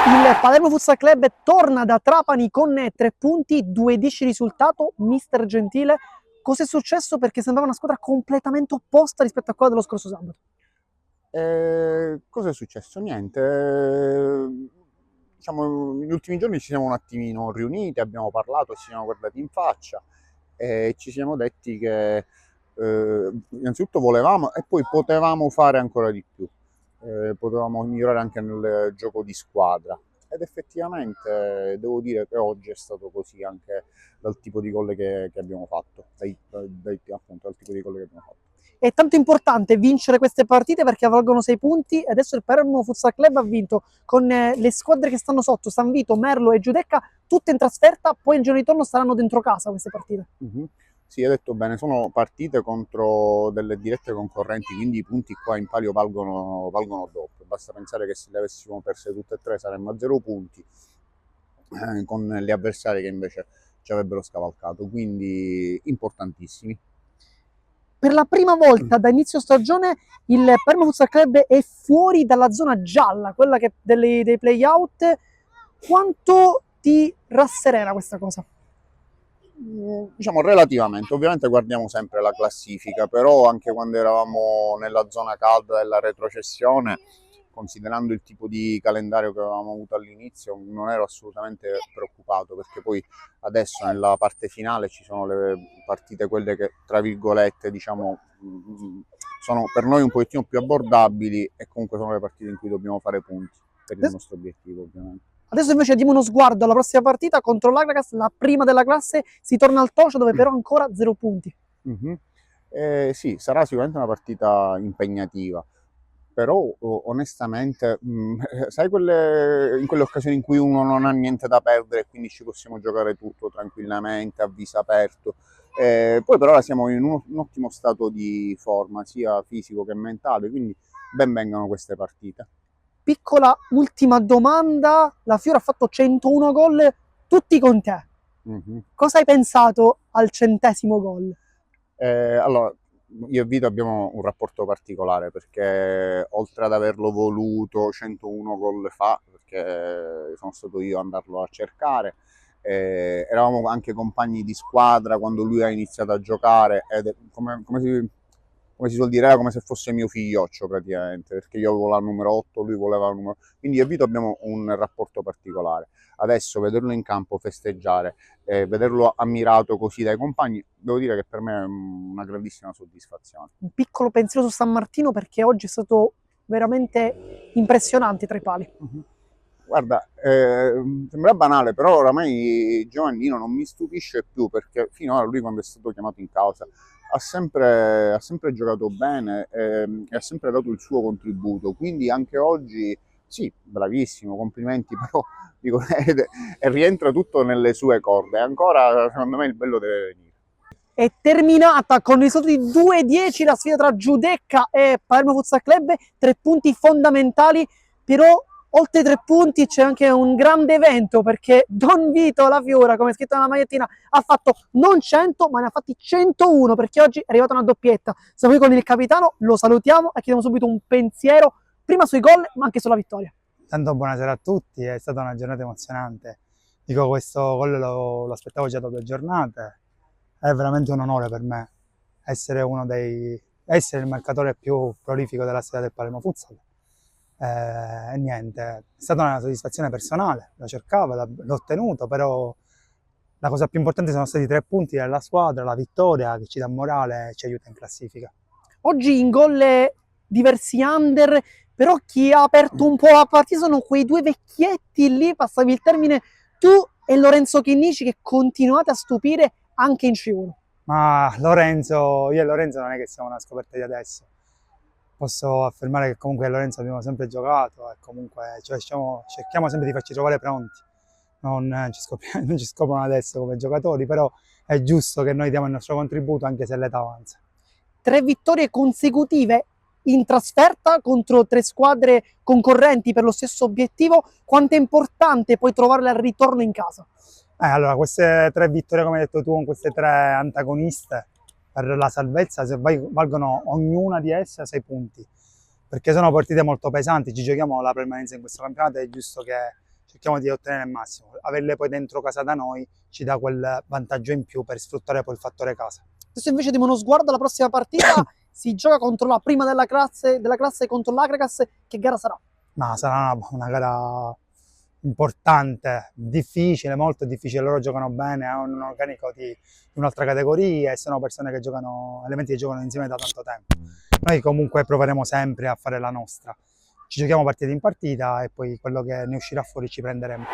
Il Palermo Futsal Club torna da Trapani con 3 punti, 2-10 risultato. Mister Gentile, cos'è successo? Perché sembrava una squadra completamente opposta rispetto a quella dello scorso sabato. Cosa è successo? Niente. Diciamo, negli ultimi giorni ci siamo un attimino riuniti, abbiamo parlato, ci siamo guardati in faccia e ci siamo detti che innanzitutto volevamo e poi potevamo fare ancora di più. Potevamo migliorare anche nel gioco di squadra. Ed effettivamente devo dire che oggi è stato così anche dal tipo di gol che abbiamo fatto, appunto, dal tipo di gol che abbiamo fatto. È tanto importante vincere queste partite perché valgono 6 punti e adesso il Palermo Futsal Club ha vinto con le squadre che stanno sotto, San Vito, Merlo e Giudecca, tutte in trasferta, poi il giorno di ritorno saranno dentro casa queste partite. Sì, hai detto bene, sono partite contro delle dirette concorrenti, quindi i punti qua in palio valgono doppio. Basta pensare che se le avessimo perse tutte e tre saremmo a 0 punti, con gli avversari che invece ci avrebbero scavalcato, quindi importantissimi. Per la prima volta da inizio stagione il Palermo Futsal Club è fuori dalla zona gialla, quella dei play-out. Quanto ti rasserena questa cosa? Diciamo relativamente, ovviamente guardiamo sempre la classifica, però anche quando eravamo nella zona calda della retrocessione, considerando il tipo di calendario che avevamo avuto all'inizio, non ero assolutamente preoccupato, perché poi adesso nella parte finale ci sono le partite, quelle che tra virgolette diciamo sono per noi un pochettino più abbordabili, e comunque sono le partite in cui dobbiamo fare punti per il nostro obiettivo, ovviamente. Adesso invece diamo uno sguardo alla prossima partita contro l'Agragas, la prima della classe, si torna al Tocio dove però ancora 0 punti. Sì, sarà sicuramente una partita impegnativa, però onestamente, sai in quelle occasioni in cui uno non ha niente da perdere e quindi ci possiamo giocare tutto tranquillamente, a viso aperto. Poi per ora siamo in un ottimo stato di forma, sia fisico che mentale, quindi ben vengano queste partite. Piccola ultima domanda, la Fiore ha fatto 101 gol, tutti con te. Cosa hai pensato al 100° gol? Allora, io e Vito abbiamo un rapporto particolare, perché oltre ad averlo voluto 101 gol fa, perché sono stato io ad andarlo a cercare, eravamo anche compagni di squadra quando lui ha iniziato a giocare, ed come si suol dire, era come se fosse mio figlioccio praticamente, perché io avevo la numero 8, lui voleva la numero... Quindi io e Vito abbiamo un rapporto particolare. Adesso vederlo in campo festeggiare, vederlo ammirato così dai compagni, devo dire che per me è una grandissima soddisfazione. Un piccolo pensiero su San Martino perché oggi è stato veramente impressionante tra i pali. Guarda, sembra banale, però oramai Giovannino non mi stupisce più, perché finora lui, quando è stato chiamato in causa, ha sempre giocato bene, e ha sempre dato il suo contributo, quindi anche oggi sì, bravissimo, complimenti, però dico, rientra tutto nelle sue corde, ancora secondo me il bello deve venire. È terminata con il risultato di 2-10 la sfida tra Giudecca e Palermo Futsal Club, 3 punti fondamentali, però oltre ai 3 punti c'è anche un grande evento perché Don Vito La Fiora, come scritto nella magliettina, ha fatto non 100 ma ne ha fatti 101 perché oggi è arrivata una doppietta. Siamo qui con il capitano, lo salutiamo e chiediamo subito un pensiero prima sui gol ma anche sulla vittoria. Tanto buonasera a tutti, è stata una giornata emozionante. Dico, questo gol lo aspettavo già da 2 giornate. È veramente un onore per me essere essere il marcatore più prolifico della storia del Palermo Futsal. E niente, è stata una soddisfazione personale, lo cercavo, l'ho ottenuto, però la cosa più importante sono stati i 3 punti della squadra, la vittoria che ci dà morale e ci aiuta in classifica. Oggi in gol diversi under, però chi ha aperto un po' la partita sono quei 2 vecchietti lì, passavi il termine, tu e Lorenzo Chinnici, che continuate a stupire anche in C1. Ma Lorenzo, io e Lorenzo non è che siamo una scoperta di adesso. Posso affermare che comunque Lorenzo abbiamo sempre giocato e comunque cerchiamo sempre di farci trovare pronti. Non ci scoprono adesso come giocatori, però è giusto che noi diamo il nostro contributo anche se l'età avanza. 3 vittorie consecutive in trasferta contro 3 squadre concorrenti per lo stesso obiettivo. Quanto è importante poi trovarle al ritorno in casa? Allora, queste 3 vittorie, come hai detto tu, con queste 3 antagoniste per la salvezza, valgono ognuna di esse a 6 punti, perché sono partite molto pesanti, ci giochiamo la permanenza in questo campionato, è giusto che cerchiamo di ottenere il massimo. Averle poi dentro casa da noi ci dà quel vantaggio in più per sfruttare poi il fattore casa. Adesso invece diamo uno sguardo alla prossima partita. Si gioca contro la prima della classe contro l'Agragas. Che gara sarà? Ma sarà una gara importante, difficile, molto difficile. Loro giocano bene, hanno un organico di un'altra categoria e sono persone che giocano, elementi che giocano insieme da tanto tempo. Noi comunque proveremo sempre a fare la nostra. Ci giochiamo partita in partita e poi quello che ne uscirà fuori ci prenderemo.